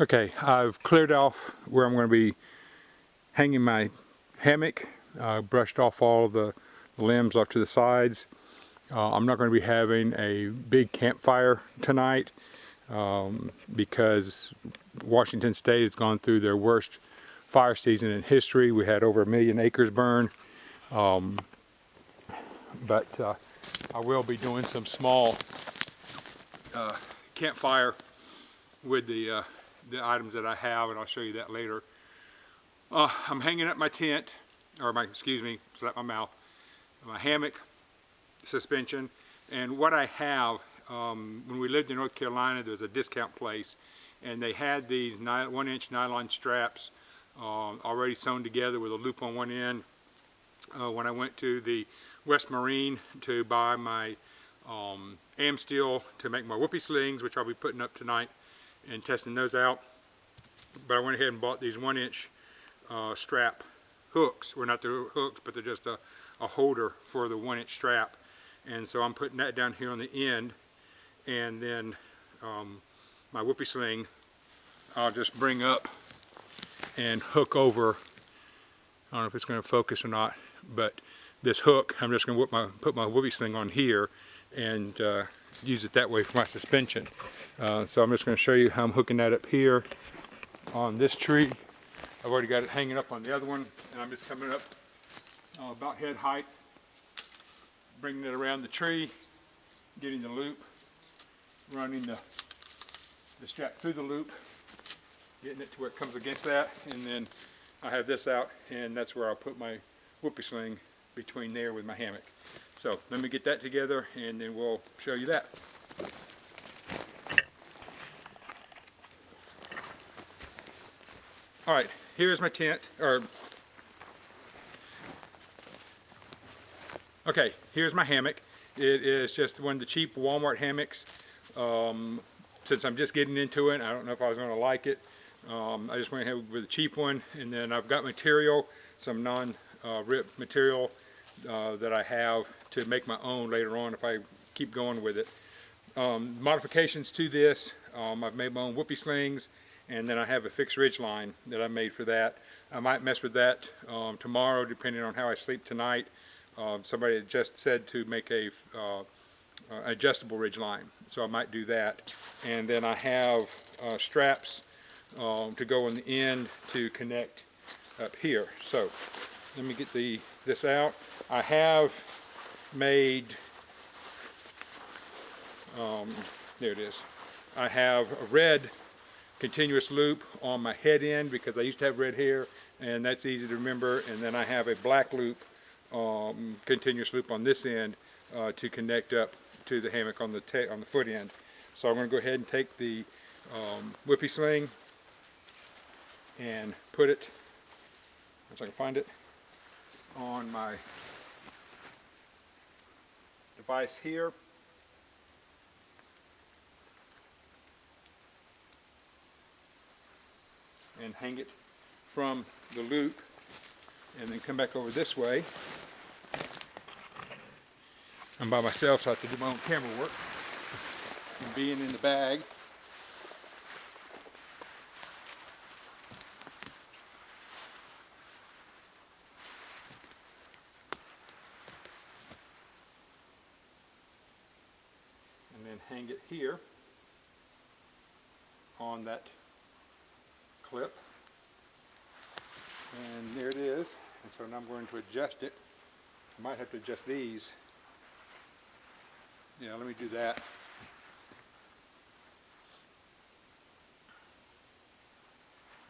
Okay, I've cleared off where I'm going to be hanging my hammock. Brushed off all the limbs off to the sides. I'm not going to be having a big campfire tonight because Washington State has gone through their worst fire season in history. We had over 1 million acres burn. But I will be doing some small campfire with the items that I have, and I'll show you that later. I'm hanging up my tent, or slap my mouth, my hammock suspension, and what I have, when we lived in North Carolina, there was a discount place, and they had these 1-inch nylon straps already sewn together with a loop on one end. When I went to the West Marine to buy my am steel to make my whoopee slings, which I'll be putting up tonight and testing those out. But I went ahead and bought these 1-inch strap hooks. Well, not the hooks, but they're just a holder for the 1-inch strap. And so I'm putting that down here on the end, and then my whoopee sling I'll just bring up and hook over. I don't know if it's going to focus or not, but this hook, I'm just going to put my whoopee sling on here and use it that way for my suspension. So I'm just going to show you how I'm hooking that up here on this tree. I've already got it hanging up on the other one, and I'm just coming up about head height, bringing it around the tree, getting the loop, running the strap through the loop, getting it to where it comes against that, and then I have this out, and that's where I'll put my whoopee sling between there with my hammock. So let me get that together, and then we'll show you that. All right, here's my tent, okay, here's my hammock. It is just one of the cheap Walmart hammocks. Since I'm just getting into it, I don't know if I was going to like it. I just went ahead with a cheap one, and then I've got material, some non-rip material that I have to make my own later on if I keep going with it. Modifications to this, I've made my own whoopee slings, and then I have a fixed ridge line that I made for that. I might mess with that tomorrow depending on how I sleep tonight. Somebody had just said to make a adjustable ridge line, so I might do that. And then I have straps to go on the end to connect up here. So let me get this out. I have made, there it is. I have a red continuous loop on my head end because I used to have red hair, and that's easy to remember. And then I have a black loop, continuous loop on this end to connect up to the hammock on the foot end. So I'm going to go ahead and take the whoopee sling and put it, if I can find it, on my device here. And hang it from the loop, and then come back over this way. I'm by myself, so I have to do my own camera work. And being in the bag, and then hang it here on that clip, and there it is. And so now I'm going to adjust it. I might have to adjust these. Yeah, let me do that.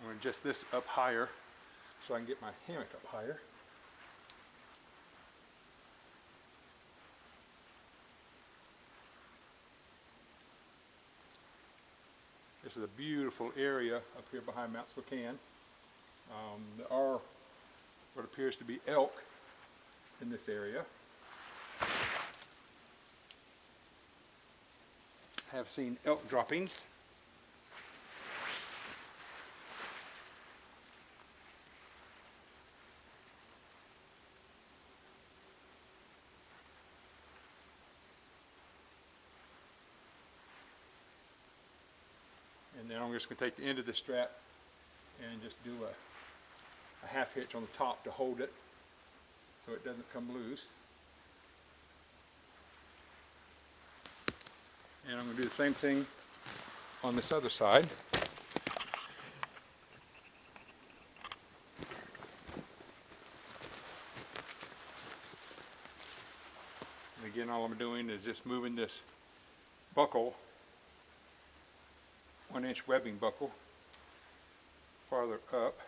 I'm going to adjust this up higher so I can get my hammock up higher. This is a beautiful area up here behind Mount Spokane. There are what appears to be elk in this area. I have seen elk droppings. And then I'm just going to take the end of the strap and just do a half hitch on the top to hold it so it doesn't come loose. And I'm going to do the same thing on this other side. And again, all I'm doing is just moving this buckle, 1-inch webbing buckle, farther up.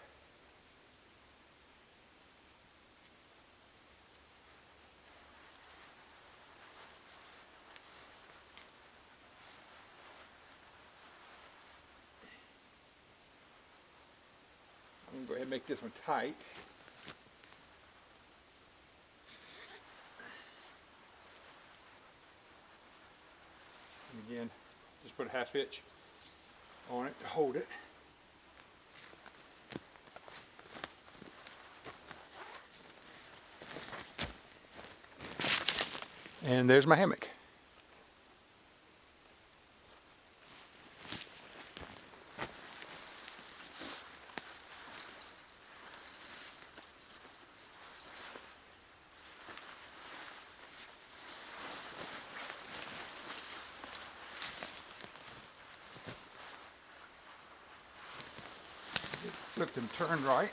I'm going to go ahead and make this one tight. And again, just put a half hitch on it to hold it. And there's my hammock. Flipped and turned right.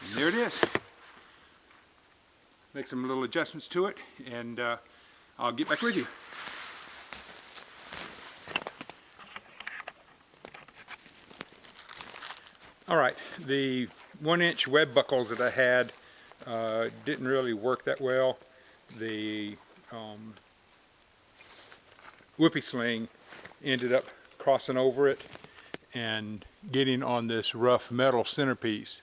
And there it is. Make some little adjustments to it, and I'll get back with you. Alright, the 1-inch web buckles that I had didn't really work that well. The whoopee sling ended up crossing over it and getting on this rough metal centerpiece,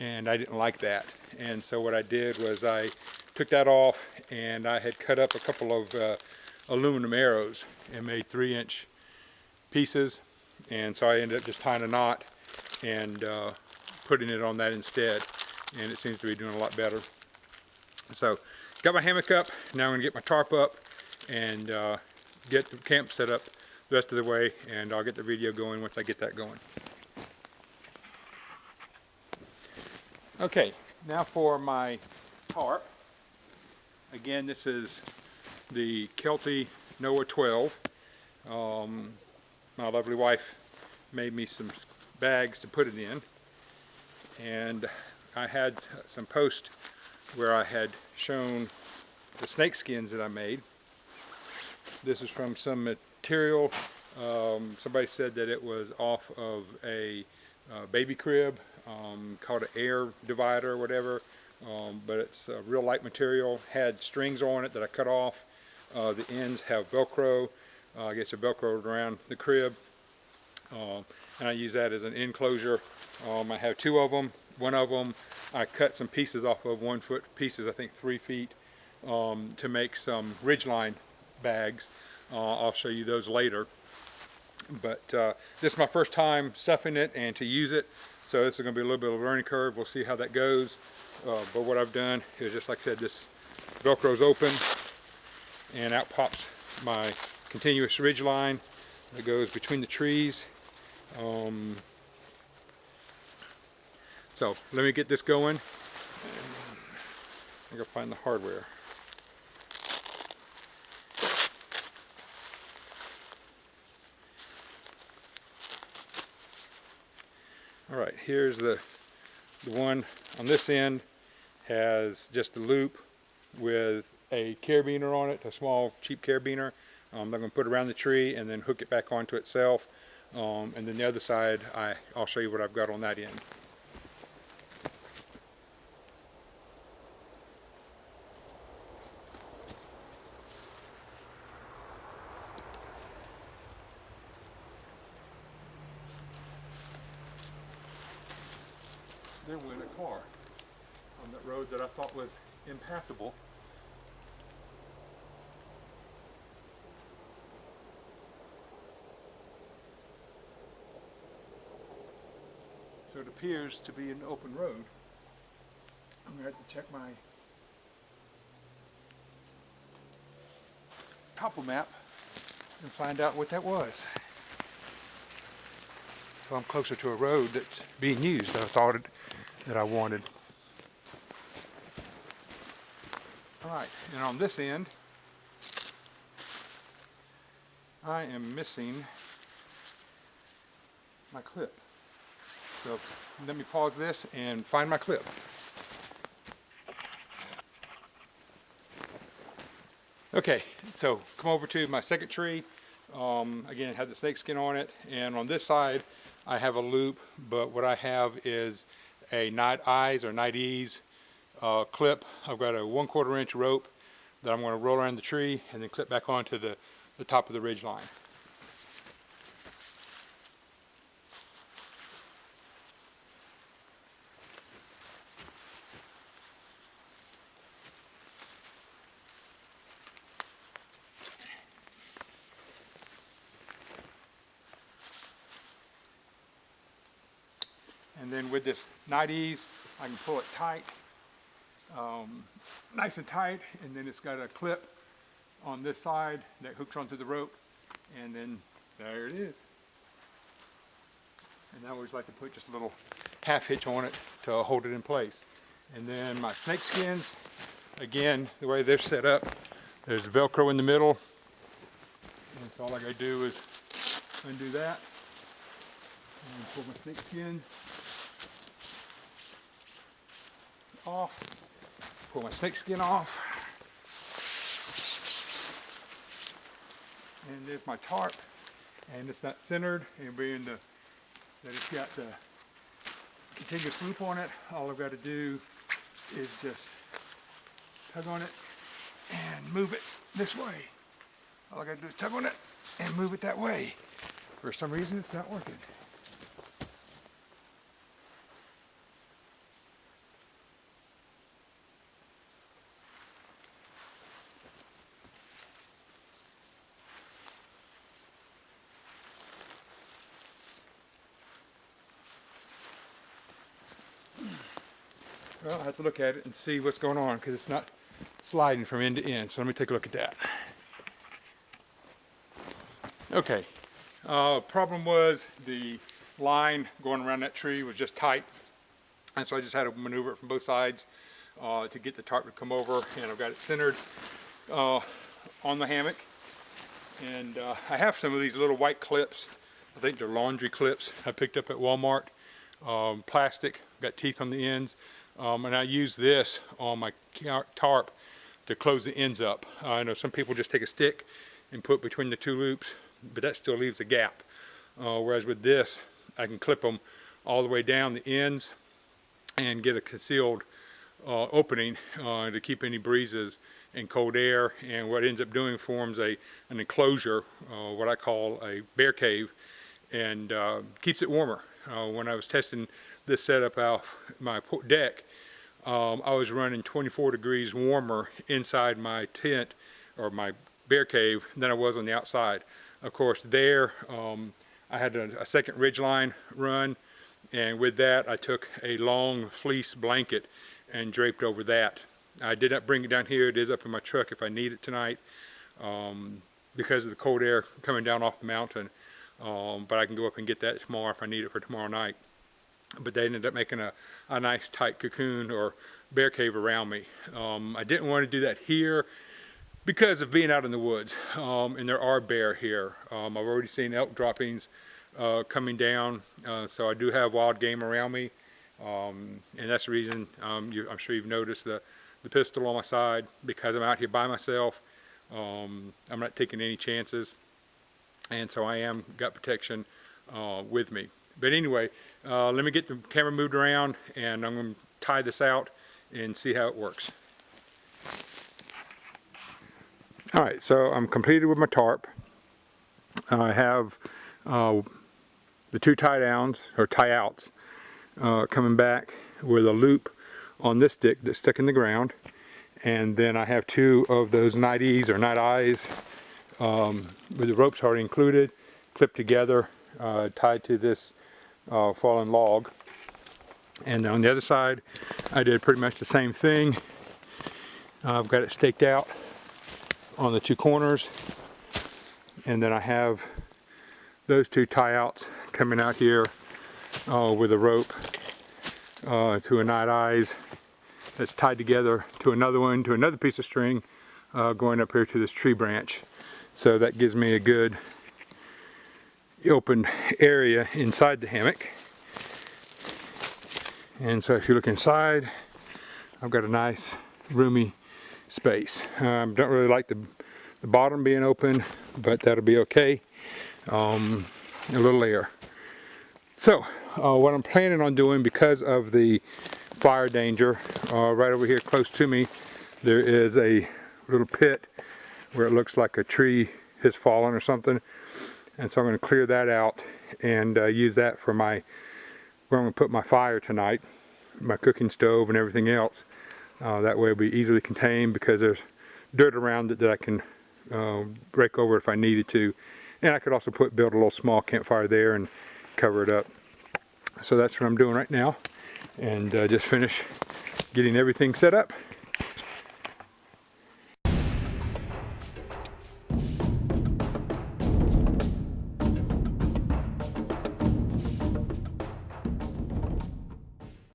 and I didn't like that. And so what I did was I took that off, and I had cut up a couple of aluminum arrows and made 3-inch pieces, and so I ended up just tying a knot and putting it on that instead, and it seems to be doing a lot better. So got my hammock up. Now I'm going to get my tarp up and get the camp set up the rest of the way, and I'll get the video going once I get that going. Okay, now for my tarp. Again, this is the Kelty Noah 12. My lovely wife made me some bags to put it in, and I had some posts where I had shown the snake skins that I made. This is from some material. Somebody said that it was off of a baby crib, called an air divider or whatever, but it's a real light material. Had strings on it that I cut off. The ends have Velcro. I guess they're Velcroed around the crib. And I use that as an enclosure. I have 2 of them. One of them I cut some pieces off of 1-foot pieces, I think 3 feet, to make some ridgeline bags. I'll show you those later. But this is my first time stuffing it and to use it, so this is going to be a little bit of a learning curve. We'll see how that goes. But what I've done is, just like I said, this Velcro's open, and out pops my continuous ridge line that goes between the trees. So let me get this going. I gotta find the hardware. All right, here's the one on this end. Has just a loop with a carabiner on it, a small cheap carabiner. I'm going to put it around the tree and then hook it back onto itself. And then the other side, I'll show you what I've got on that end. There went a car on that road that I thought was impassable. appears to be an open road. I'm going to have to check my topo map and find out what that was. So I'm closer to a road that's being used than I thought that I wanted. All right, and on this end, I am missing my clip. So let me pause this and find my clip. Okay, so come over to my second tree. Again, it had the snake skin on it, and on this side I have a loop, but what I have is a night eyes or night ease clip. I've got a 1/4 inch rope that I'm going to roll around the tree and then clip back onto the top of the ridge line. And then with this night ease, I can pull it tight, nice and tight, and then it's got a clip on this side that hooks onto the rope, and then there it is. And I always like to put just a little half hitch on it to hold it in place. And then my snake skins, again, the way they're set up, there's Velcro in the middle, and so all I gotta do is undo that, and pull my snake skin off, pull my snake skin off, and there's my tarp, and it's not centered, and being that it's got the contiguous loop on it, all I've got to do is just tug on it and move it this way. All I got to do is tug on it and move it that way. For some reason it's not working. Well, I have to look at it and see what's going on because it's not sliding from end to end. So let me take a look at that. Okay, problem was the line going around that tree was just tight, and so I just had to maneuver it from both sides to get the tarp to come over, and I've got it centered on the hammock. And I have some of these little white clips. I think they're laundry clips I picked up at Walmart. Plastic, got teeth on the ends. And I use this on my tarp to close the ends up. I know some people just take a stick and put between the two loops, but that still leaves a gap. Whereas with this, I can clip them all the way down the ends and get a concealed opening to keep any breezes and cold air. And what it ends up doing forms an enclosure, what I call a bear cave, and keeps it warmer. When I was testing this setup out my deck, I was running 24 degrees warmer inside my tent or my bear cave than I was on the outside. Of course, there I had a second ridge line run, and with that I took a long fleece blanket and draped over that. I did not bring it down here. It is up in my truck if I need it tonight because of the cold air coming down off the mountain. But I can go up and get that tomorrow if I need it for tomorrow night. But they ended up making a nice tight cocoon or bear cave around me. I didn't want to do that here because of being out in the woods, and there are bear here. I've already seen elk droppings coming down, so I do have wild game around me, and that's the reason I'm sure you've noticed the pistol on my side, because I'm out here by myself. I'm not taking any chances, and so I am got protection with me. But anyway, let me get the camera moved around, and I'm going to tie this out and see how it works. All right, so I'm completed with my tarp. I have the two tie downs or tie outs coming back with a loop on this stick that's stuck in the ground, and then I have two of those night ease or night eyes with the ropes already included, clipped together, tied to this fallen log. And on the other side, I did pretty much the same thing. I've got it staked out on the two corners, and then I have those two tie outs coming out here with a rope to a knot eyes that's tied together to another one, to another piece of string going up here to this tree branch. So that gives me a good open area inside the hammock. And so if you look inside, I've got a nice roomy space. Don't really like the bottom being open, but that'll be okay. A little air. So what I'm planning on doing, because of the fire danger, right over here close to me there is a little pit where it looks like a tree has fallen or something, and so I'm going to clear that out and use that for where I'm going to put my fire tonight, my cooking stove and everything else. That way it'll be easily contained, because there's dirt around it that I can rake over if I needed to. And I could also build a little small campfire there and cover it up. So that's what I'm doing right now, and just finish getting everything set up,